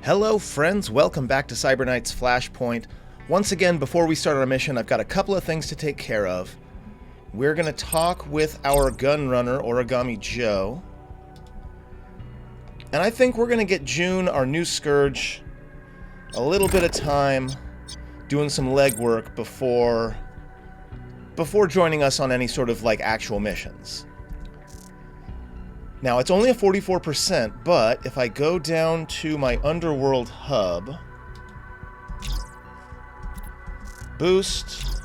Hello friends, welcome back to Cyber Knight's Flashpoint. Once again, before we start our mission, I've got a couple of things to take care of. We're going to talk with our gun runner, Origami Joe. And I think we're going to get June, our new Scourge, a little bit of time doing some legwork before joining us on any sort of like actual missions. Now, it's only a 44%, but if I go down to my Underworld hub, boost,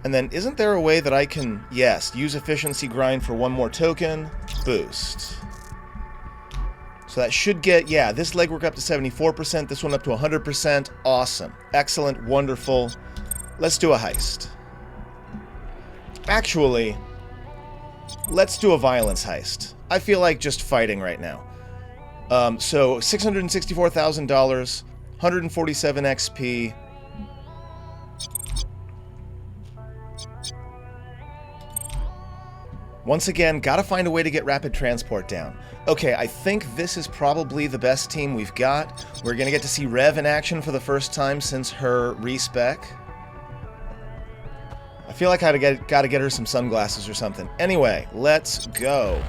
and then isn't there a way that I can, yes, use efficiency grind for one more token, boost. So that should get, yeah, this legwork up to 74%, this one up to 100%, awesome, excellent, wonderful. Let's do a heist. Actually, let's do a violence heist. I feel like just fighting right now. So $664,000, 147 XP. Once again, gotta find a way to get rapid transport down. Okay, I think this is probably the best team we've got. We're gonna get to see Rev in action for the first time since her respec. I feel like I gotta get her some sunglasses or something. Anyway, let's go.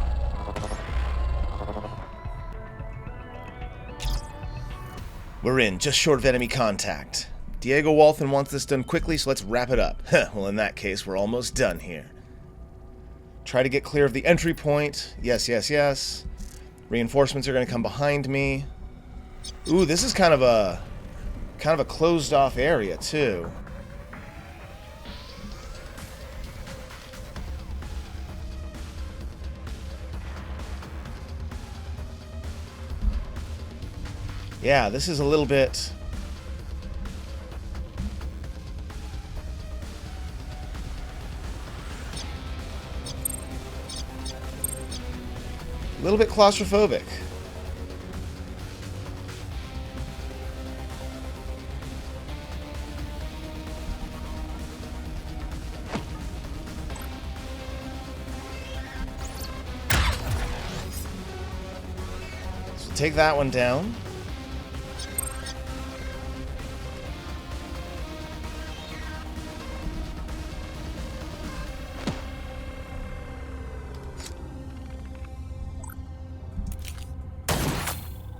We're in, just short of enemy contact. Diego Walthen wants this done quickly, so let's wrap it up. Well, in that case, we're almost done here. Try to get clear of the entry point. Yes, yes, yes. Reinforcements are gonna come behind me. Ooh, this is kind of a closed-off area, too. Yeah, this is a little bit... a little bit claustrophobic. So take that one down.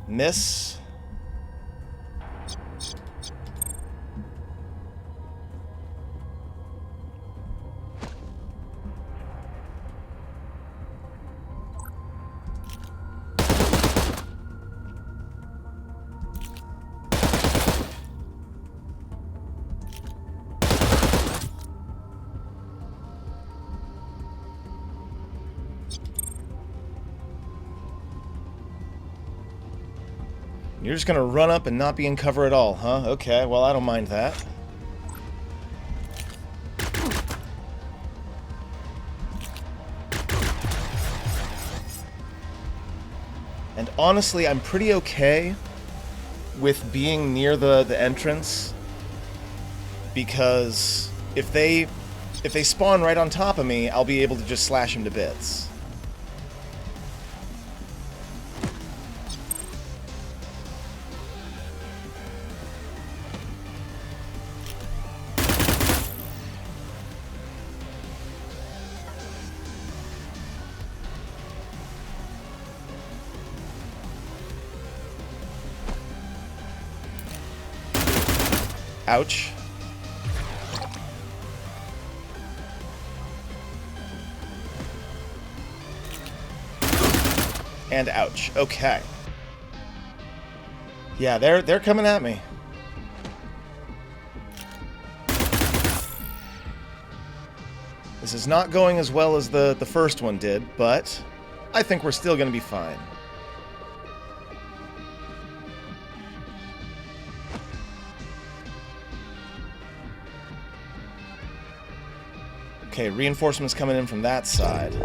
Miss. You're just gonna run up and not be in cover at all, huh? Okay, well, I don't mind that. And honestly, I'm pretty okay with being near the entrance, because if they spawn right on top of me, I'll be able to just slash them to bits. Ouch. And ouch. Okay. Yeah, they're coming at me. This is not going as well as the first one did, but I think we're still going to be fine. Okay, reinforcements coming in from that side.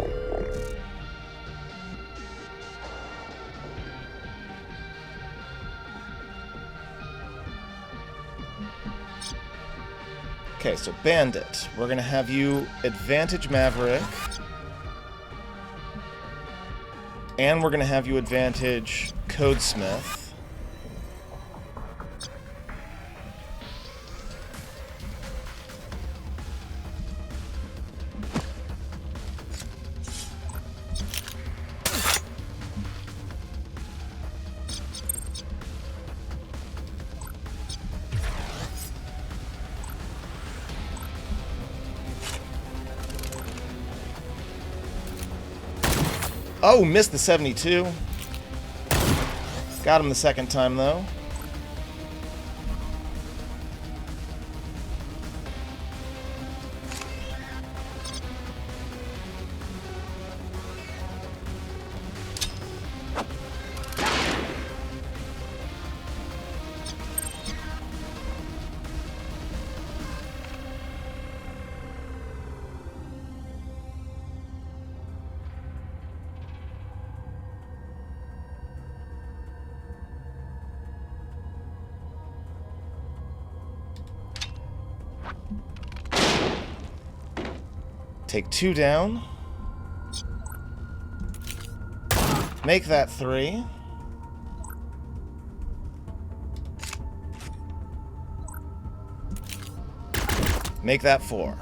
Okay, so Bandit. We're going to have you advantage Maverick. And we're going to have you advantage Codesmith. Oh, missed the 72. Got him the second time, though. Take 2 down. Make that 3. Make that 4.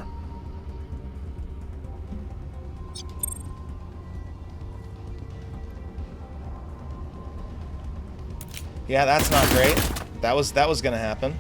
Yeah, that's not great. That was gonna happen.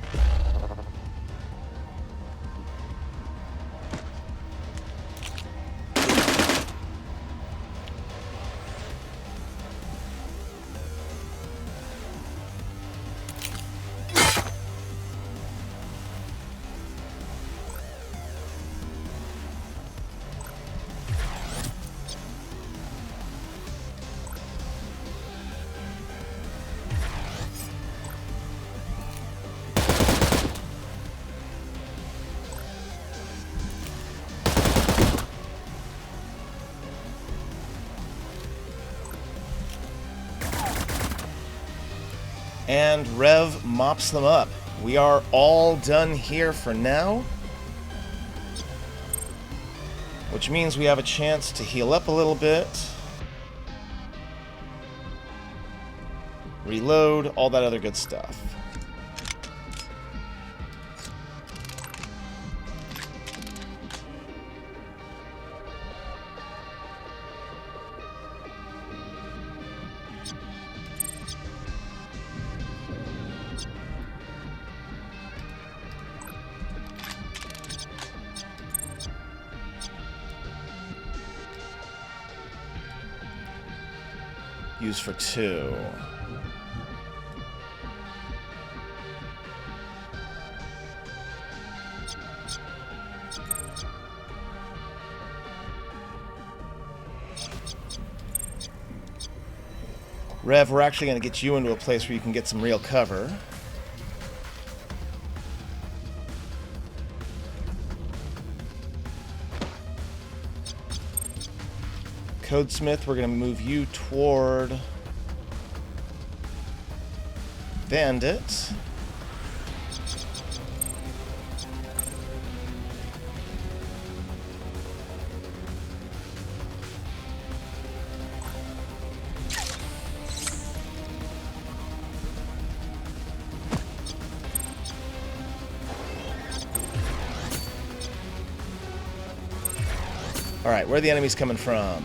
And Rev mops them up. We are all done here for now. Which means we have a chance to heal up a little bit. Reload, all that other good stuff. Use for 2. Rev, we're actually going to get you into a place where you can get some real cover. Codesmith, we're going to move you toward Bandit. All right, where are the enemies coming from?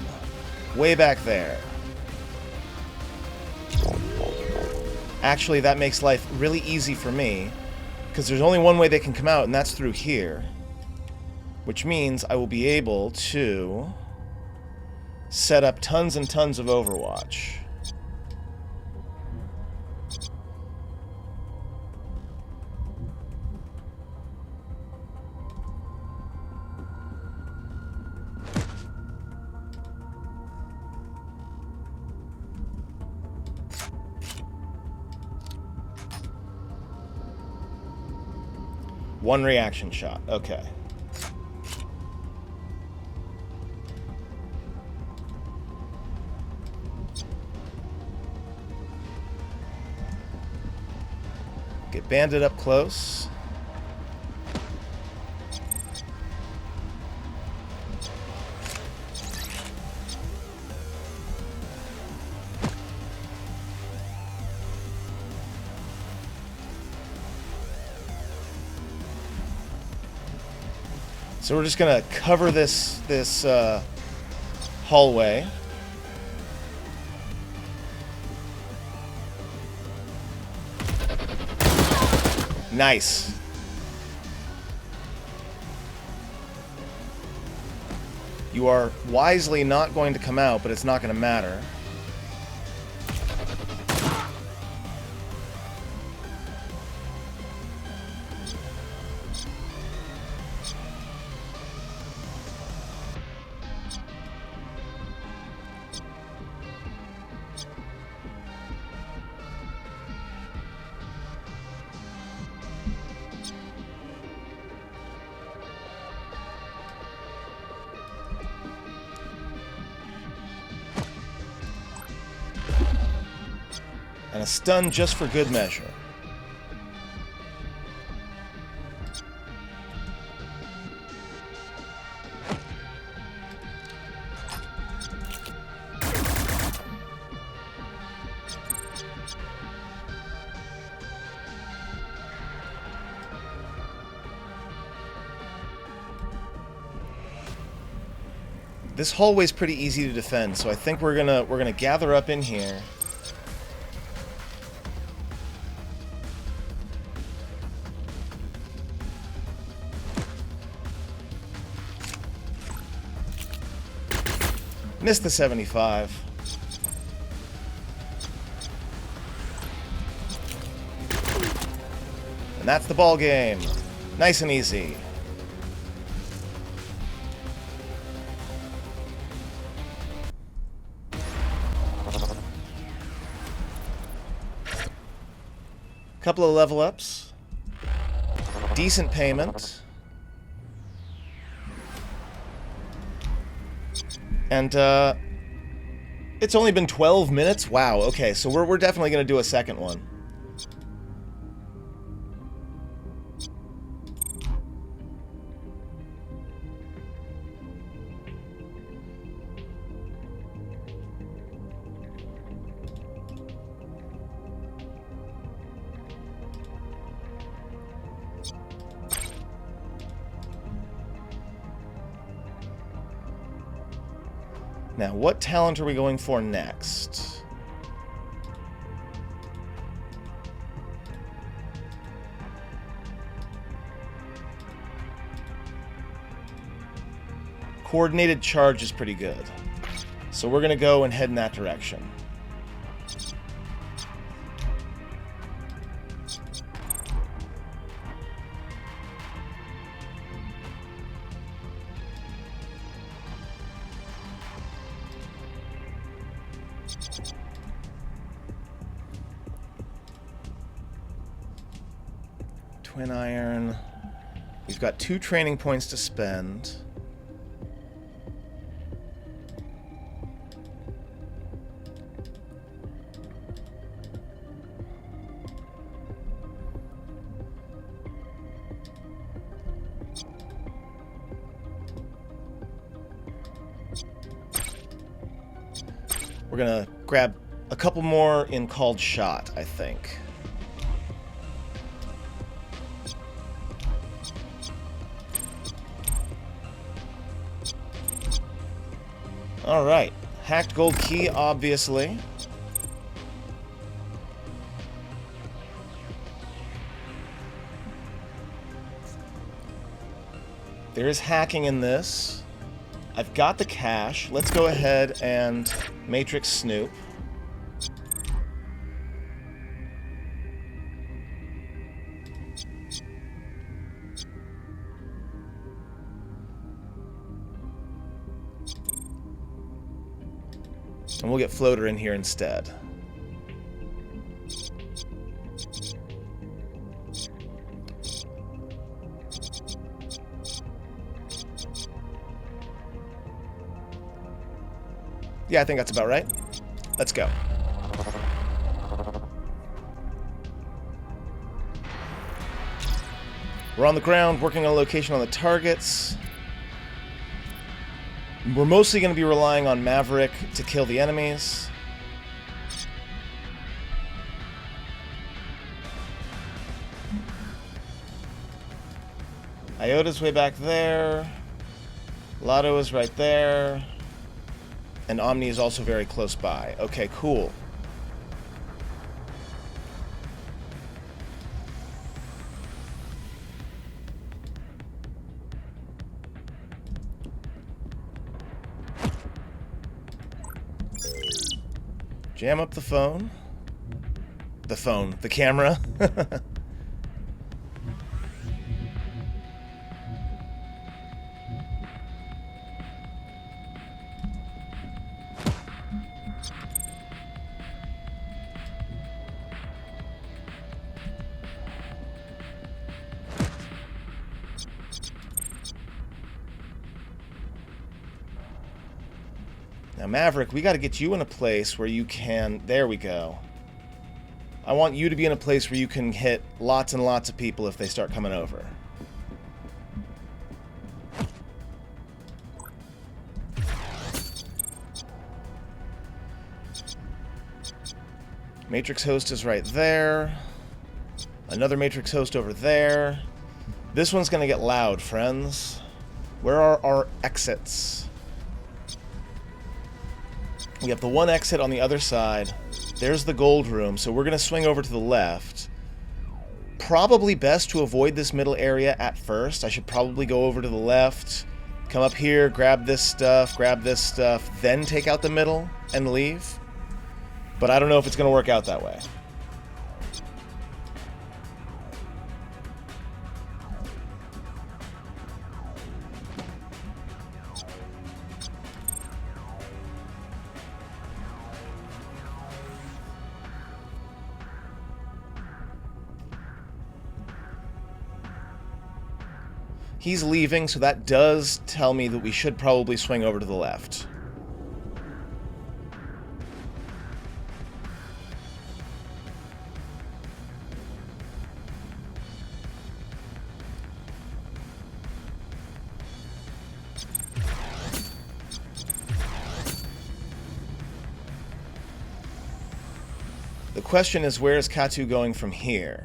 Way back there. Actually, that makes life really easy for me, because there's only one way they can come out, and that's through here. Which means I will be able to set up tons and tons of Overwatch. One reaction shot. Okay. Get Bandit up close. So we're just gonna cover this hallway. Nice. You are wisely not going to come out, but it's not going to matter. And a stun just for good measure. This hallway's pretty easy to defend, so I think we're gonna gather up in here. Missed the 75. And that's the ball game. Nice and easy. Couple of level ups. Decent payment. And, it's only been 12 minutes? Wow, okay, so we're definitely going to do a second one. Now, what talent are we going for next? Coordinated charge is pretty good. So we're going to go and head in that direction. Twin iron. We've got 2 training points to spend. We're gonna grab a couple more in called shot, I think. Alright, hacked gold key, obviously. There is hacking in this. I've got the cache. Let's go ahead and Matrix Snoop. And we'll get Floater in here instead. Yeah, I think that's about right. Let's go. We're on the ground, working on location on the targets. We're mostly going to be relying on Maverick to kill the enemies. Iota's way back there. Lotto is right there. And Omni is also very close by. Okay, cool. Jam up the phone. The camera. Now, Maverick, we got to get you in a place where you can... There we go. I want you to be in a place where you can hit lots and lots of people if they start coming over. Matrix host is right there. Another Matrix host over there. This one's going to get loud, friends. Where are our exits? We have the one exit on the other side. There's the gold room, so we're going to swing over to the left. Probably best to avoid this middle area at first. I should probably go over to the left, come up here, grab this stuff, then take out the middle and leave. But I don't know if it's going to work out that way. He's leaving, so that does tell me that we should probably swing over to the left. The question is, where is Katu going from here?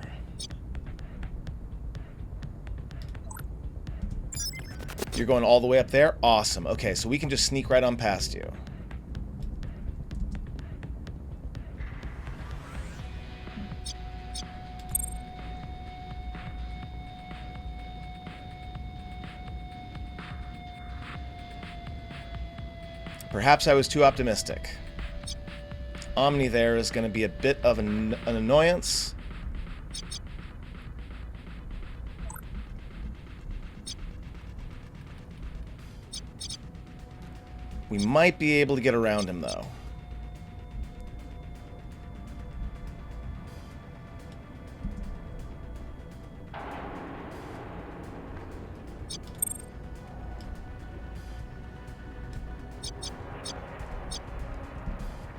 You're going all the way up there? Awesome. Okay, so we can just sneak right on past you. Perhaps I was too optimistic. Omni there is going to be a bit of an annoyance. We might be able to get around him, though.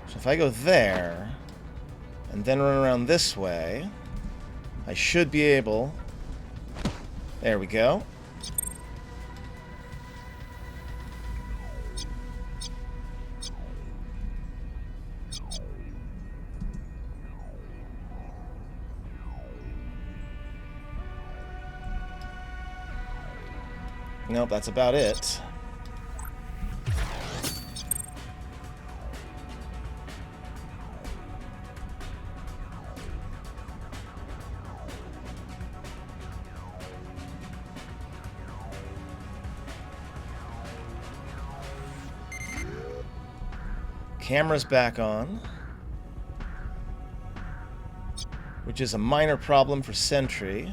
So if I go there, and then run around this way, I should be able... There we go. Nope, that's about it. Camera's back on, which is a minor problem for Sentry.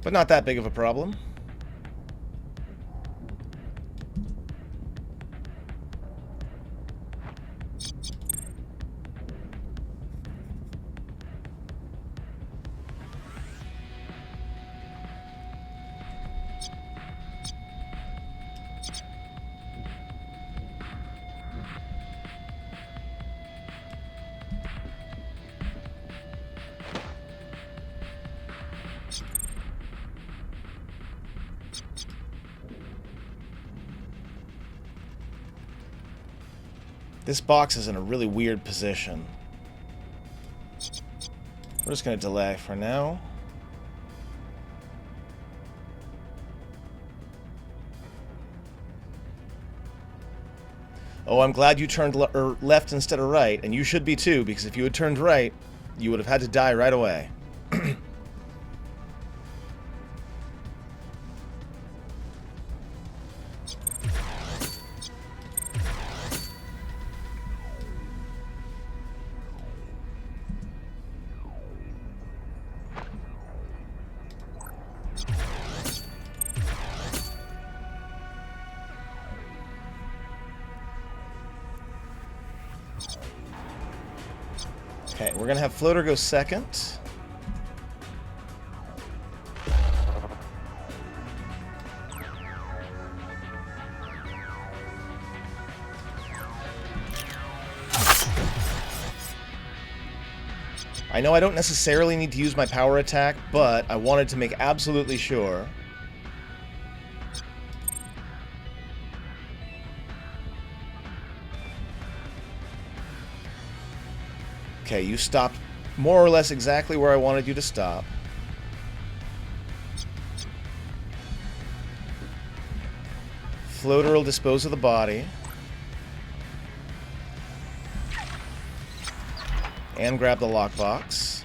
But not that big of a problem. This box is in a really weird position. We're just going to delay for now. Oh, I'm glad you turned left instead of right, and you should be too, because if you had turned right, you would have had to die right away. Okay, we're gonna have Floater go second. I know I don't necessarily need to use my power attack, but I wanted to make absolutely sure. Okay, you stopped more or less exactly where I wanted you to stop. Floater will dispose of the body. And grab the lockbox.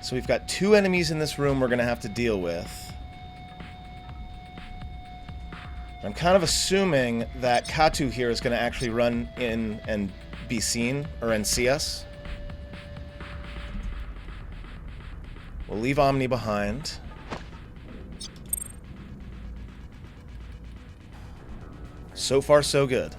So we've got 2 enemies in this room we're going to have to deal with. I'm kind of assuming that Katu here is going to actually run in and be seen, and see us. We'll leave Omni behind. So far, so good.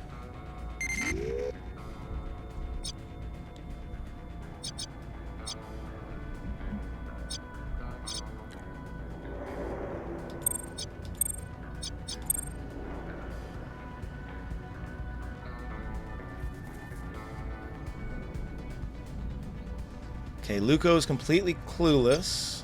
Okay, Luco is completely clueless.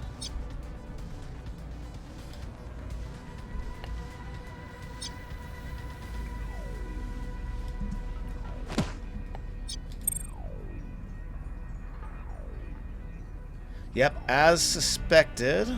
Yep, as suspected.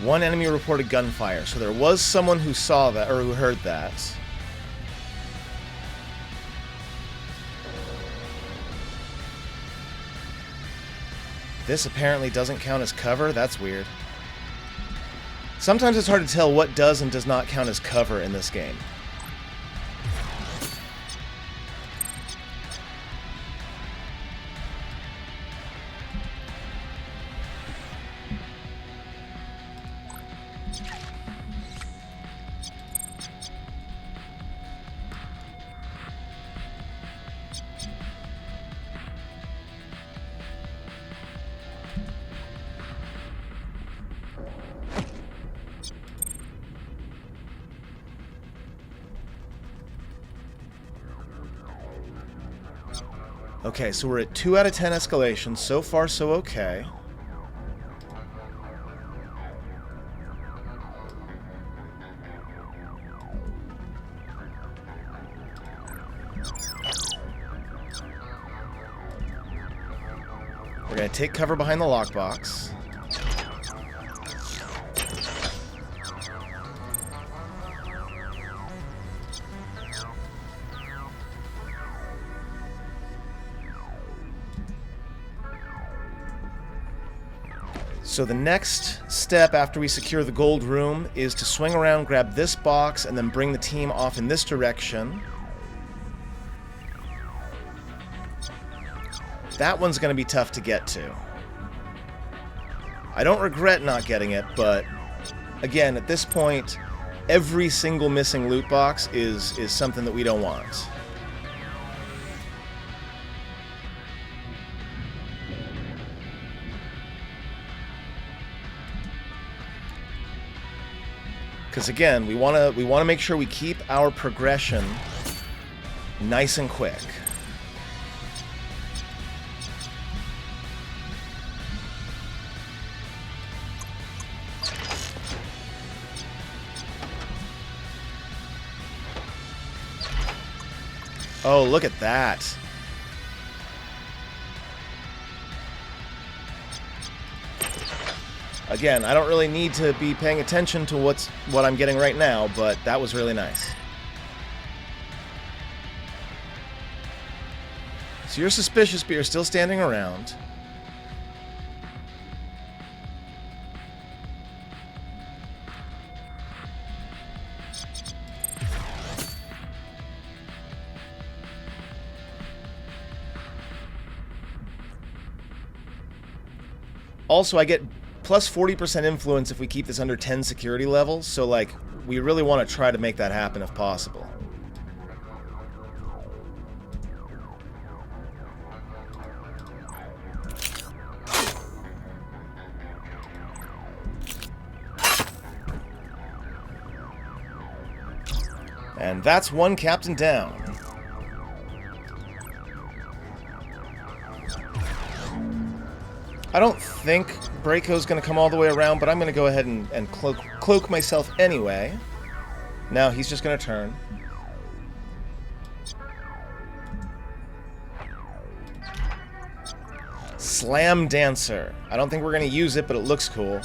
One enemy reported gunfire, so there was someone who saw that, or who heard that. This apparently doesn't count as cover. That's weird. Sometimes it's hard to tell what does and does not count as cover in this game. Okay, so we're at 2 out of 10 escalations. So far, so okay. We're going to take cover behind the lockbox. So the next step after we secure the gold room is to swing around, grab this box, and then bring the team off in this direction. That one's going to be tough to get to. I don't regret not getting it, but again, at this point, every single missing loot box is something that we don't want. Because again, we want to make sure we keep our progression nice and quick. Oh, look at that. Again, I don't really need to be paying attention to what I'm getting right now, but that was really nice. So you're suspicious, but you're still standing around. Also, I get plus 40% influence if we keep this under 10 security levels, so like, we really want to try to make that happen if possible. And that's one captain down. I don't think Braco's going to come all the way around, but I'm going to go ahead and cloak myself anyway. Now he's just going to turn. Slam Dancer. I don't think we're going to use it, but it looks cool.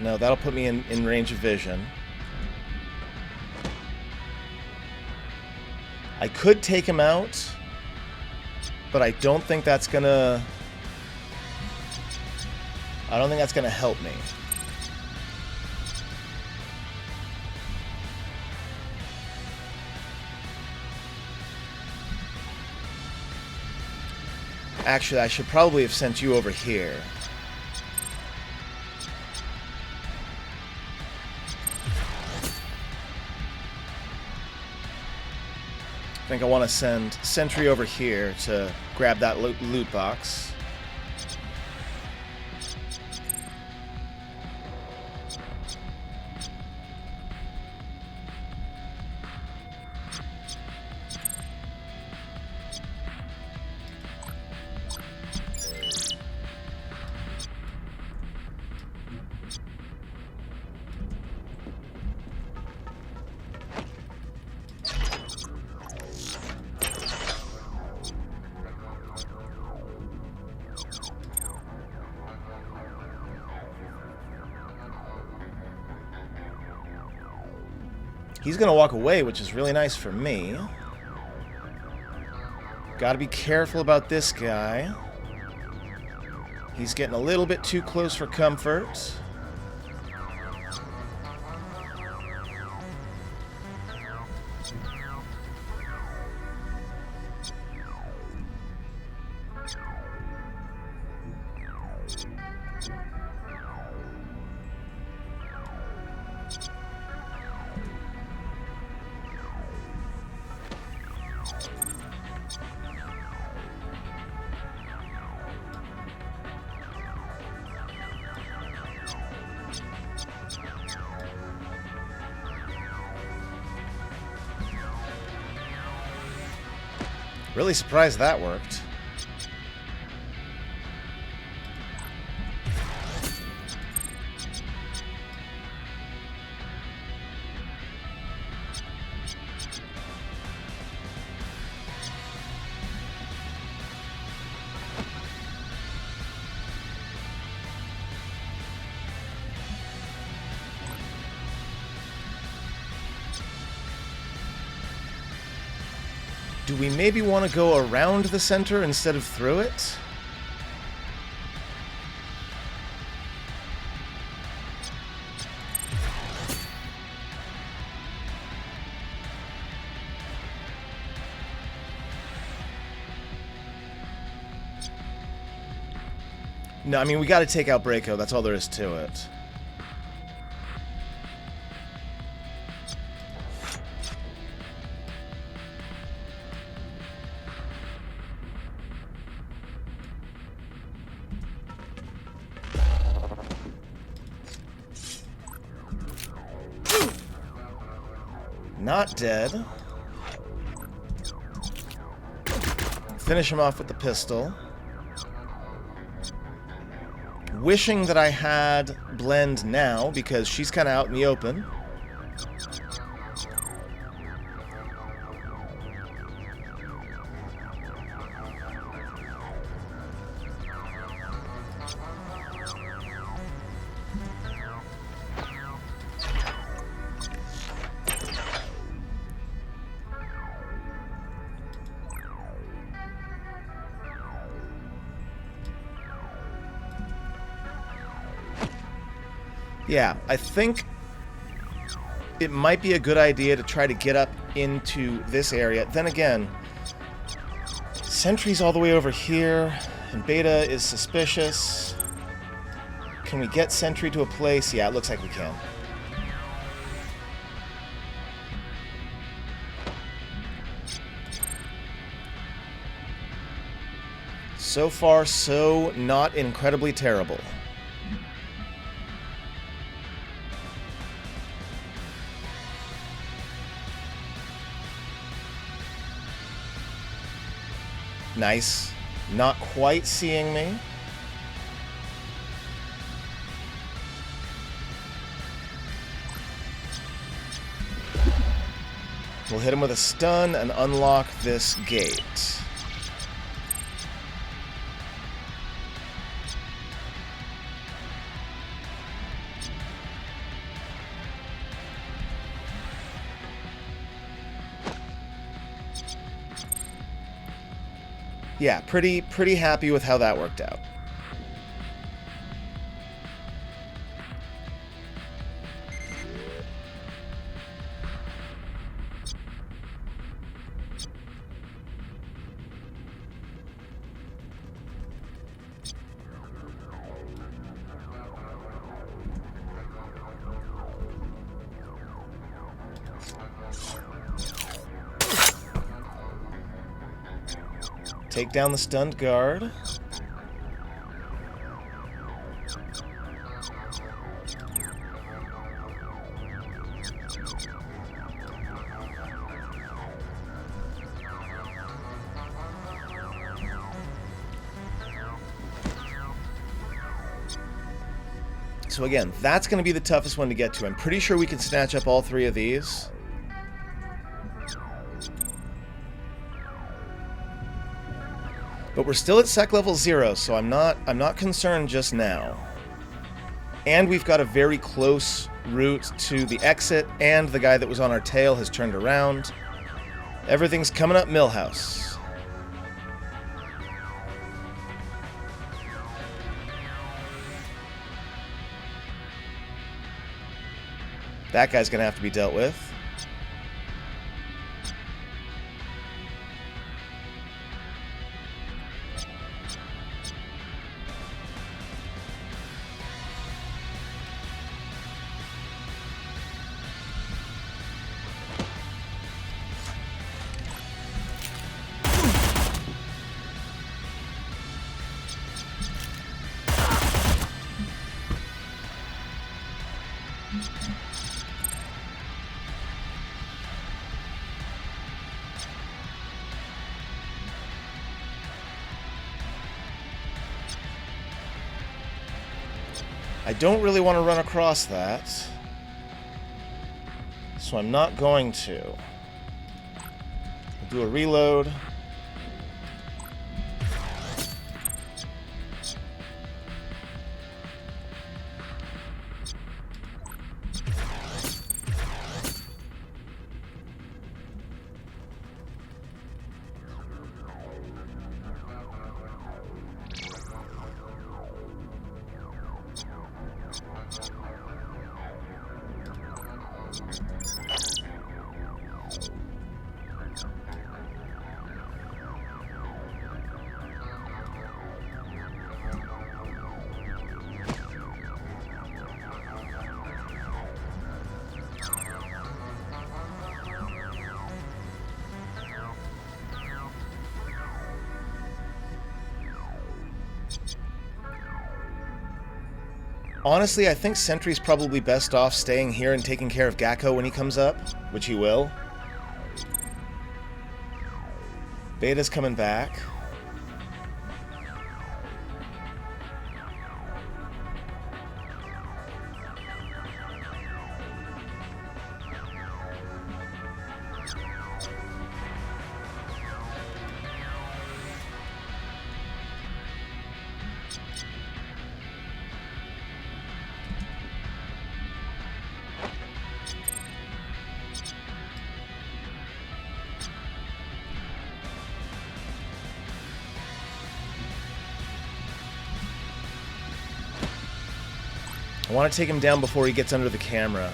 No, that'll put me in range of vision. I could take him out, but I don't think that's gonna... I don't think that's gonna help me. Actually, I should probably have sent you over here. I think I want to send Sentry over here to grab that loot box. He's gonna walk away, which is really nice for me. Gotta be careful about this guy. He's getting a little bit too close for comfort. Really surprised that worked. Do we maybe want to go around the center instead of through it? No, I mean, we got to take out Braco. That's all there is to it. Not dead. Finish him off with the pistol. Wishing that I had Blend now, because she's kind of out in the open. Yeah, I think it might be a good idea to try to get up into this area. Then again, Sentry's all the way over here, and Beta is suspicious. Can we get Sentry to a place? Yeah, it looks like we can. So far, so not incredibly terrible. Nice. Not quite seeing me. We'll hit him with a stun and unlock this gate. Yeah, pretty happy with how that worked out. Take down the stunned guard. So again, that's going to be the toughest one to get to. I'm pretty sure we can snatch up all three of these. But we're still at sec level 0, so I'm not concerned just now. And we've got a very close route to the exit, and the guy that was on our tail has turned around. Everything's coming up Millhouse. That guy's gonna have to be dealt with. I don't really want to run across that, so I'm not going to. I'll do a reload. Honestly, I think Sentry's probably best off staying here and taking care of Gakko when he comes up, which he will. Beta's coming back. I want to take him down before he gets under the camera.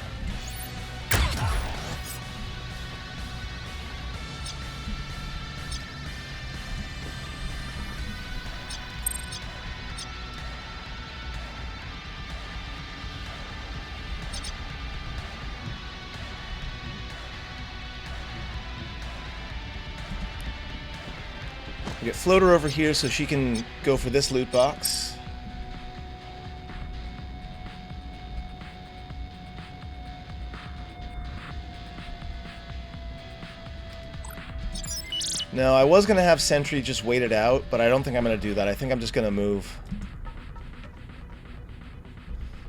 We get Floater over here so she can go for this loot box. No, I was going to have Sentry just wait it out, but I don't think I'm going to do that. I think I'm just going to move.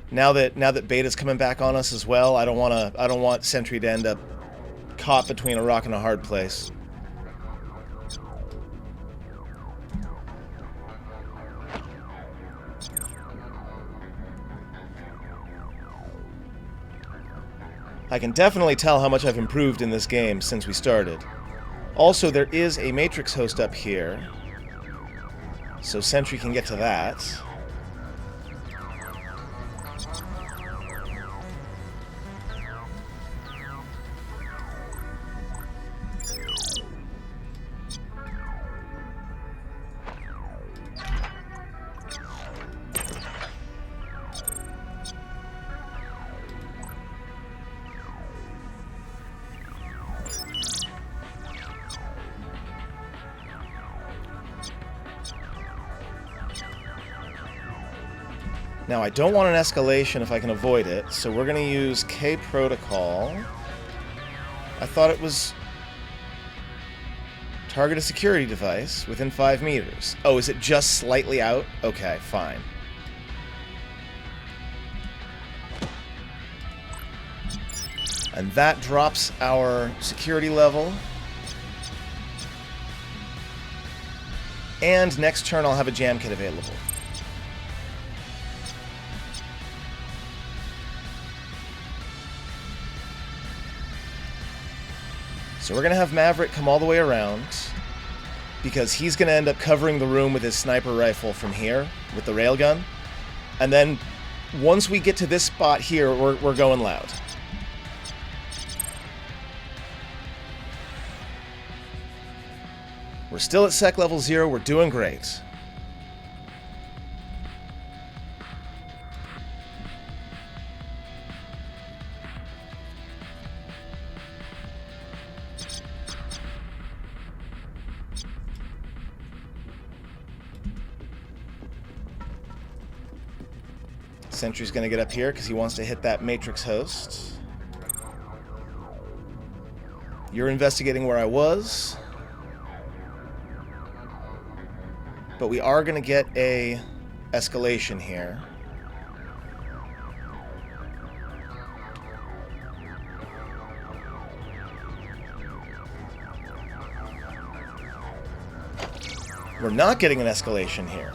Now that Beta's coming back on us as well, I don't want Sentry to end up caught between a rock and a hard place. I can definitely tell how much I've improved in this game since we started. Also, there is a Matrix host up here, so Sentry can get to that. Now, I don't want an escalation if I can avoid it, so we're going to use K Protocol. I thought it was target a security device within 5 meters. Oh, is it just slightly out? Okay, fine. And that drops our security level. And next turn I'll have a jam kit available. So we're going to have Maverick come all the way around, because he's going to end up covering the room with his sniper rifle from here, with the railgun. And then, once we get to this spot here, we're going loud. We're still at sec level 0, we're doing great. Sentry's going to get up here because he wants to hit that Matrix host. You're investigating where I was. But we are going to get a escalation here. We're not getting an escalation here.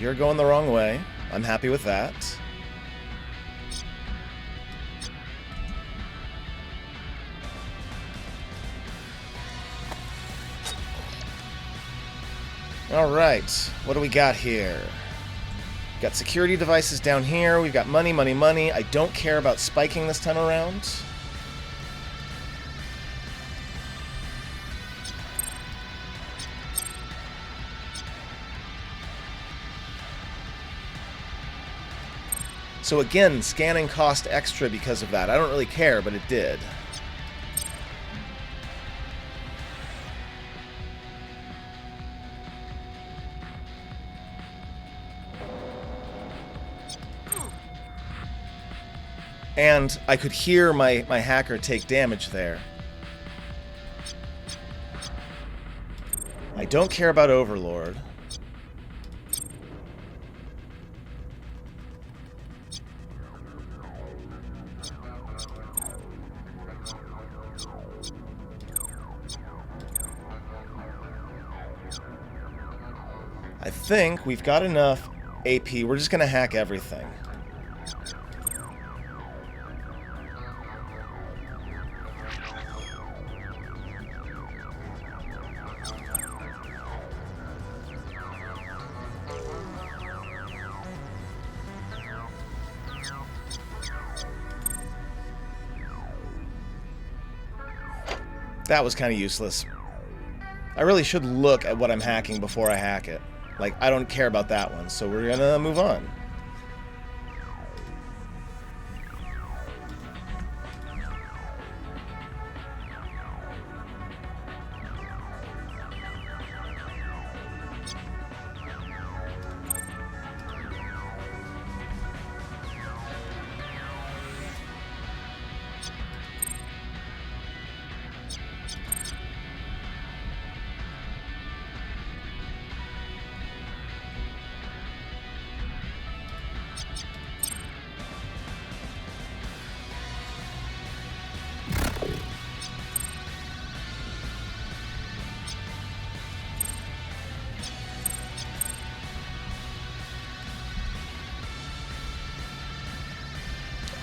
You're going the wrong way. I'm happy with that. Alright, what do we got here? Got security devices down here. We've got money, money, money. I don't care about spiking this time around. So again, scanning cost extra because of that. I don't really care, but it did. And I could hear my hacker take damage there. I don't care about Overlord. I think we've got enough AP. We're just going to hack everything. That was kind of useless. I really should look at what I'm hacking before I hack it. Like, I don't care about that one, so we're gonna move on.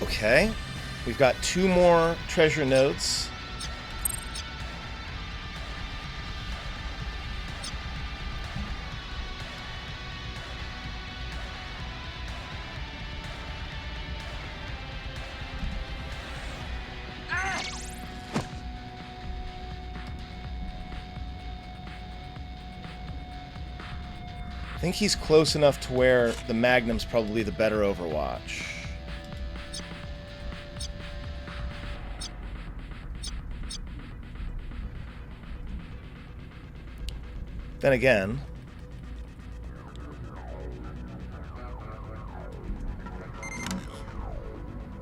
Okay, we've got 2 more treasure nodes. I think he's close enough to where the Magnum's probably the better Overwatch. Then again,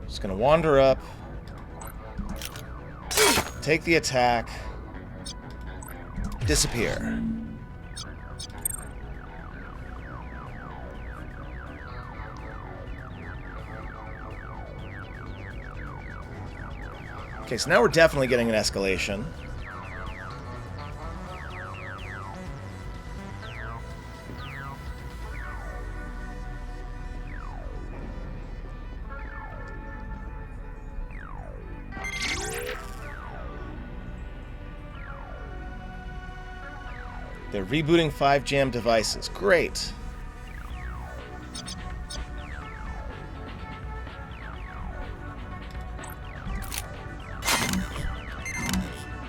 just gonna wander up, take the attack, disappear. Okay, so now we're definitely getting an escalation. They're rebooting 5 jam devices. Great.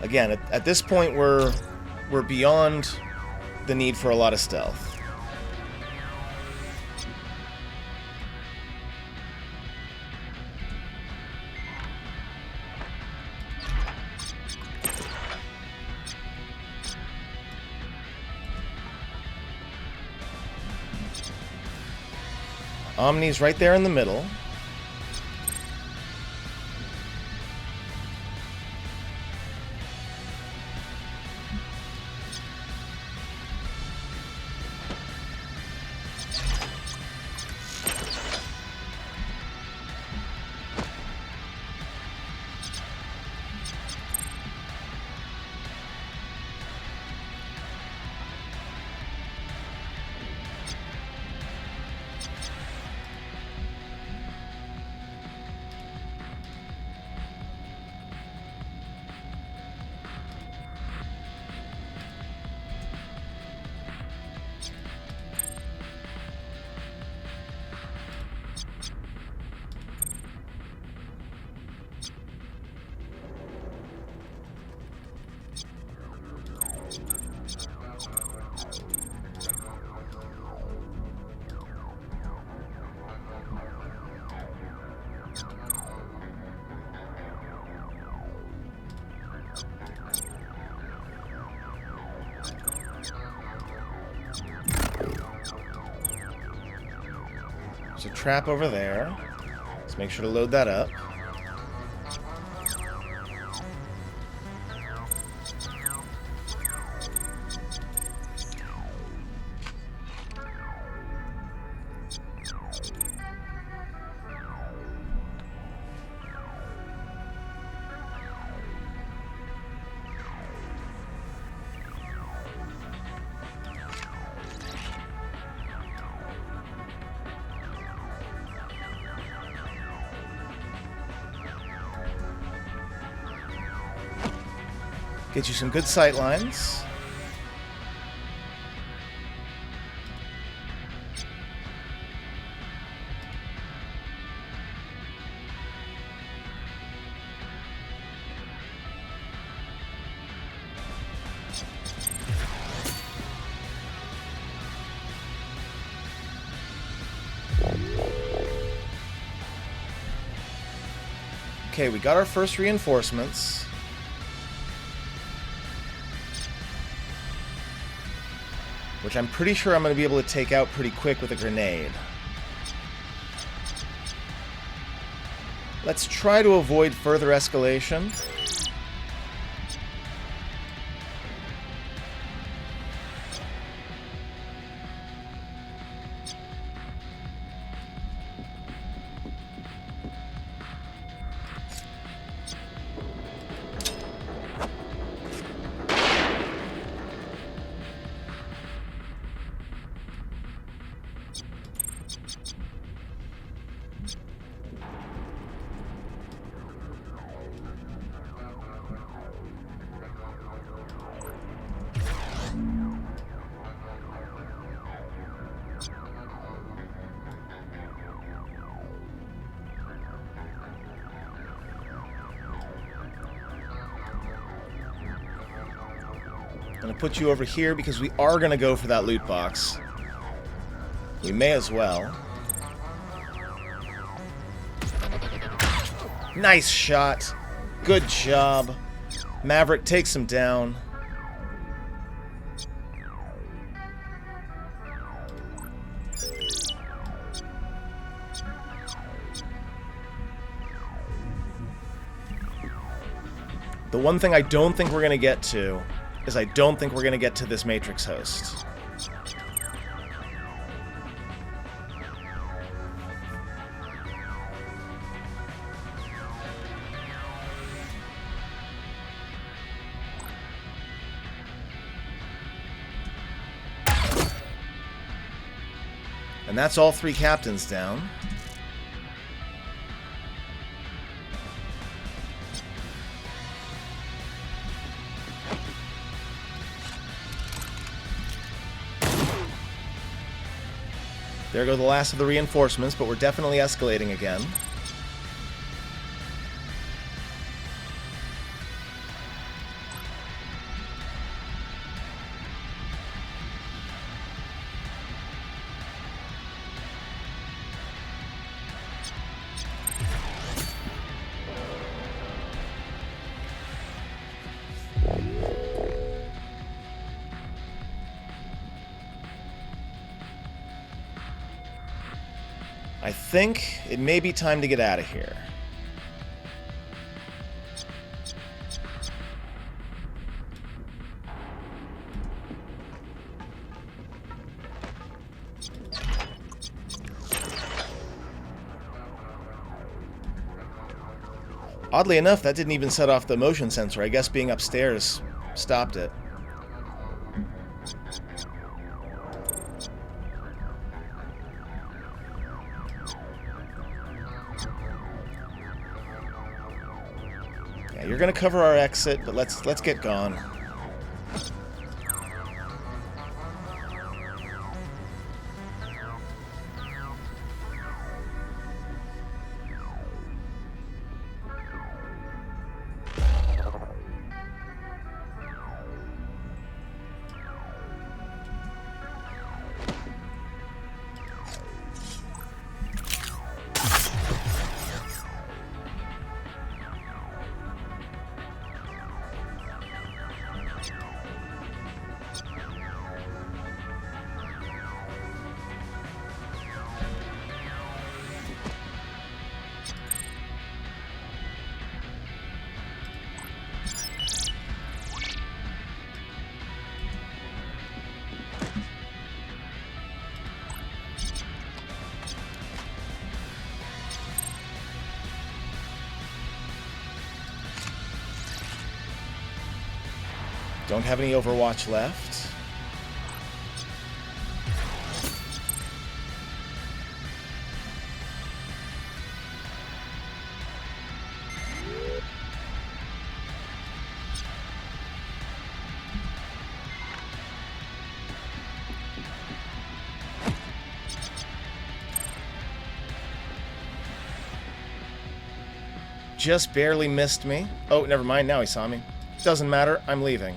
Again, at this point, we're beyond the need for a lot of stealth. Omni's right there in the middle. trap over there. Let's make sure to load that up. Get you some good sight lines. Okay, we got our first reinforcements. Which I'm pretty sure I'm going to be able to take out pretty quick with a grenade. Let's try to avoid further escalation. I'm going to put you over here because we are going to go for that loot box. We may as well. Nice shot. Good job. Maverick takes him down. The one thing I don't think we're going to get to is I don't think we're going to get to this Matrix host. And that's all 3 captains down. There go the last of the reinforcements, but we're definitely escalating again. I think it may be time to get out of here. Oddly enough, that didn't even set off the motion sensor. I guess being upstairs stopped it. Yeah, you're gonna cover our exit, but let's get gone. Don't have any Overwatch left. Just barely missed me. Oh, never mind. Now he saw me. Doesn't matter. I'm leaving.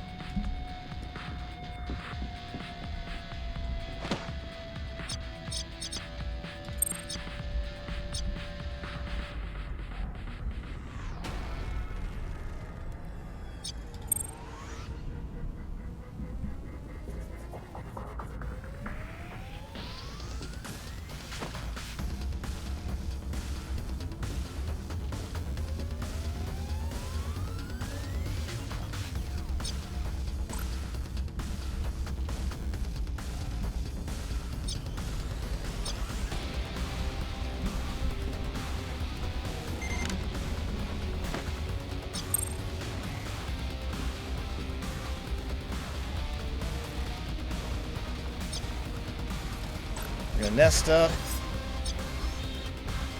Gonna nest up.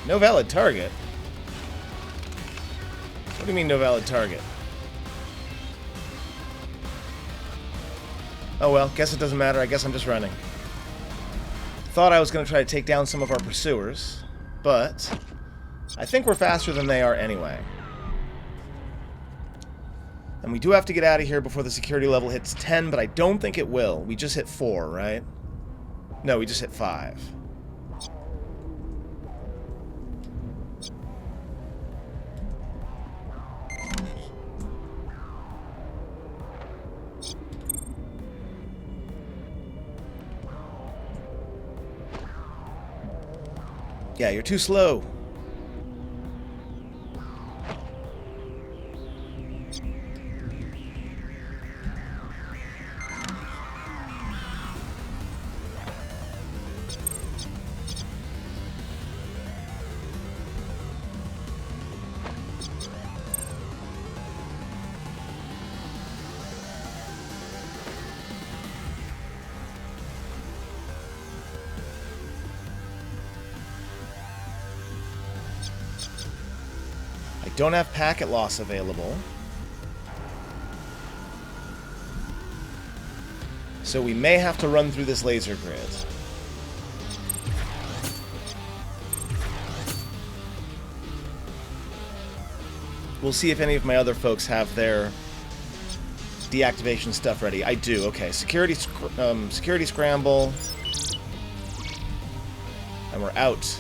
No valid target? What do you mean no valid target? Oh well, guess it doesn't matter. I guess I'm just running. Thought I was gonna try to take down some of our pursuers, but I think we're faster than they are anyway. And we do have to get out of here before the security level hits 10, but I don't think it will. We just hit 4, right? No, we just hit 5. Yeah, you're too slow. Don't have packet loss available. So we may have to run through this laser grid. We'll see if any of my other folks have their deactivation stuff ready. I do. Okay, security scramble. And we're out.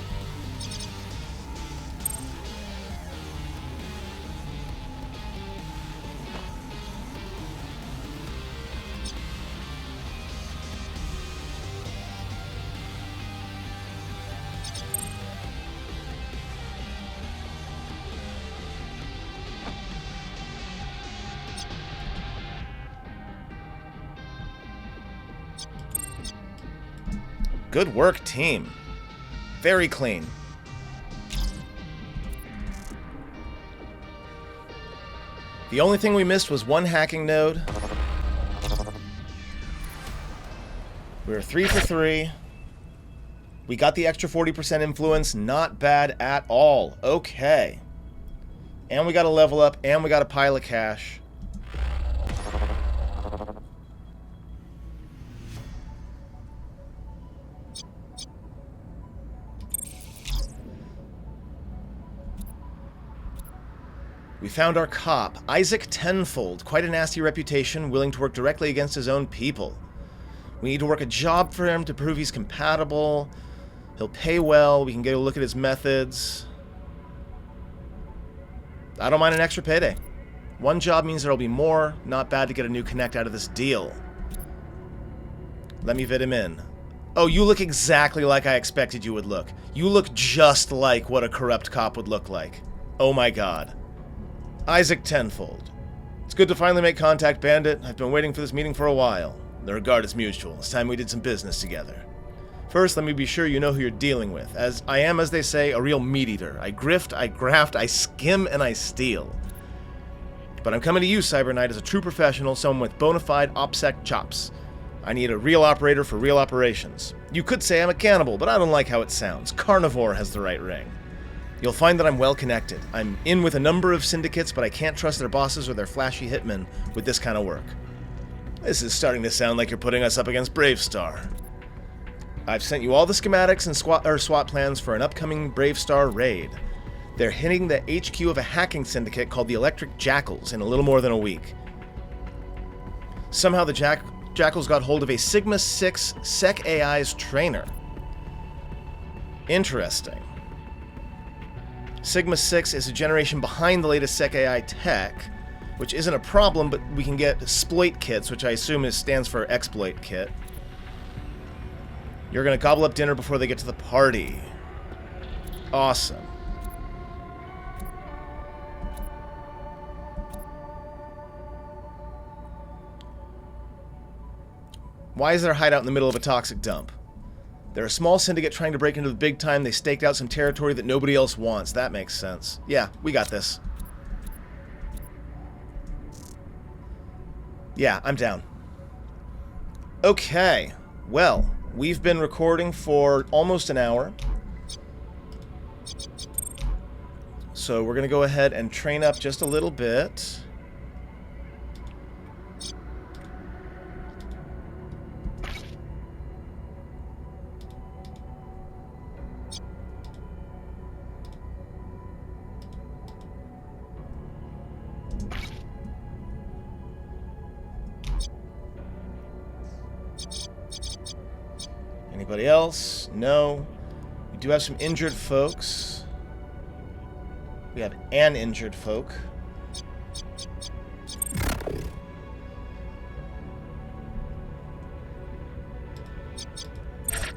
Good work, team. Very clean. The only thing we missed was one hacking node. We were 3 for 3. We got the extra 40% influence. Not bad at all. Okay. And we got a level up, and we got a pile of cash. We found our cop, Isaac Tenfold. Quite a nasty reputation, willing to work directly against his own people. We need to work a job for him to prove he's compatible. He'll pay well. We can get a look at his methods. I don't mind an extra payday. One job means there'll be more. Not bad to get a new connect out of this deal. Let me fit him in. Oh, you look exactly like I expected you would look. You look just like what a corrupt cop would look like. Oh my god. Isaac Tenfold. It's good to finally make contact, Bandit. I've been waiting for this meeting for a while. The regard is mutual. It's time we did some business together. First, let me be sure you know who you're dealing with, as I am, as they say, a real meat-eater. I grift, I graft, I skim, and I steal. But I'm coming to you, Cyber Knight, as a true professional, someone with bona fide OPSEC chops. I need a real operator for real operations. You could say I'm a cannibal, but I don't like how it sounds. Carnivore has the right ring. You'll find that I'm well connected. I'm in with a number of syndicates, but I can't trust their bosses or their flashy hitmen with this kind of work. This is starting to sound like you're putting us up against Bravestar. I've sent you all the schematics and SWAT plans for an upcoming Bravestar raid. They're hitting the HQ of a hacking syndicate called the Electric Jackals in a little more than a week. Somehow the Jackals got hold of a Sigma 6 Sec AI's trainer. Interesting. Sigma 6 is a generation behind the latest Sec AI tech, which isn't a problem, but we can get exploit kits, which I assume stands for exploit kit. You're gonna gobble up dinner before they get to the party. Awesome. Why is there a hideout in the middle of a toxic dump? They're a small syndicate trying to break into the big time. They staked out some territory that nobody else wants. That makes sense. Yeah, we got this. Yeah, I'm down. Okay. Well, we've been recording for almost an hour. So we're going to go ahead and train up just a little bit. Anybody else? No. We do have some injured folks. We have an injured folk.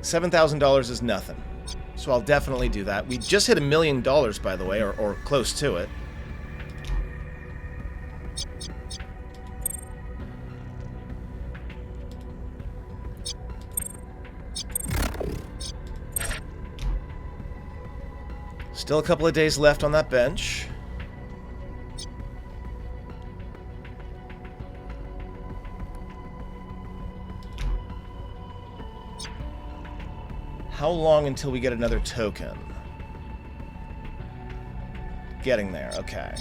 $7,000 is nothing. So I'll definitely do that. We just hit $1 million, by the way, or close to it. Still a couple of days left on that bench. How long until we get another token? Getting there, okay.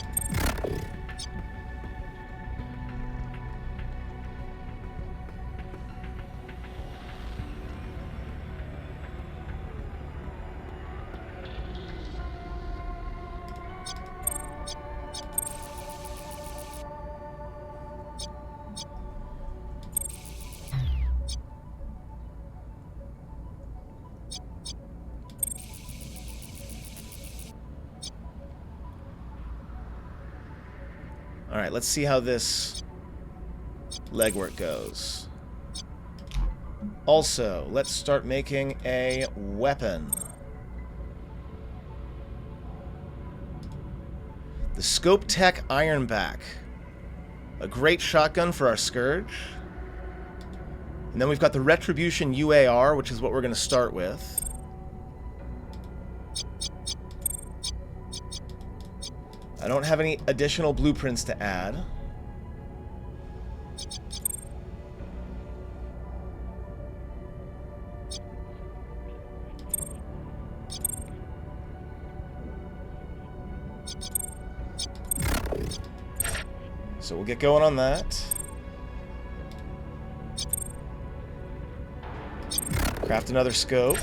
Alright, let's see how this legwork goes. Also, let's start making a weapon. The Scope Tech Ironback. A great shotgun for our Scourge. And then we've got the Retribution UAR, which is what we're going to start with. I don't have any additional blueprints to add. So we'll get going on that. Craft another scope.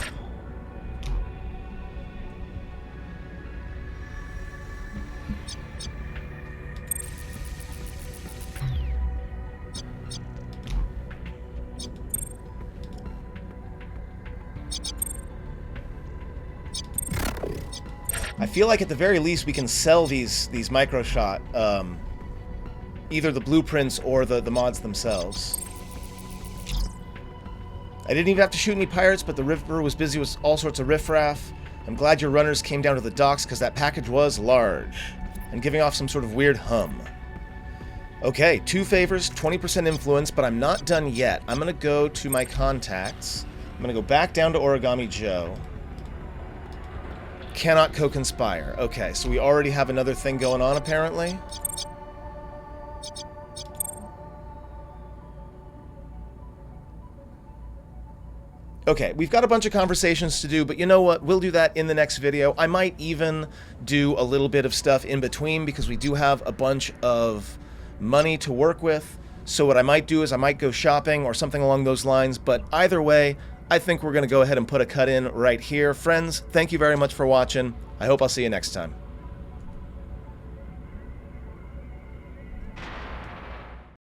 I feel like at the very least we can sell these micro-shot, either the blueprints or the mods themselves. I didn't even have to shoot any pirates, but the river was busy with all sorts of riffraff. I'm glad your runners came down to the docks because that package was large and giving off some sort of weird hum. Okay, 2 favors, 20% influence, but I'm not done yet. I'm going to go to my contacts. I'm going to go back down to Origami Joe. Cannot co-conspire. Okay, so we already have another thing going on, apparently. Okay, we've got a bunch of conversations to do, but you know what? We'll do that in the next video. I might even do a little bit of stuff in between because we do have a bunch of money to work with. So what I might do is I might go shopping or something along those lines, but either way, I think we're going to go ahead and put a cut in right here. Friends, thank you very much for watching. I hope I'll see you next time.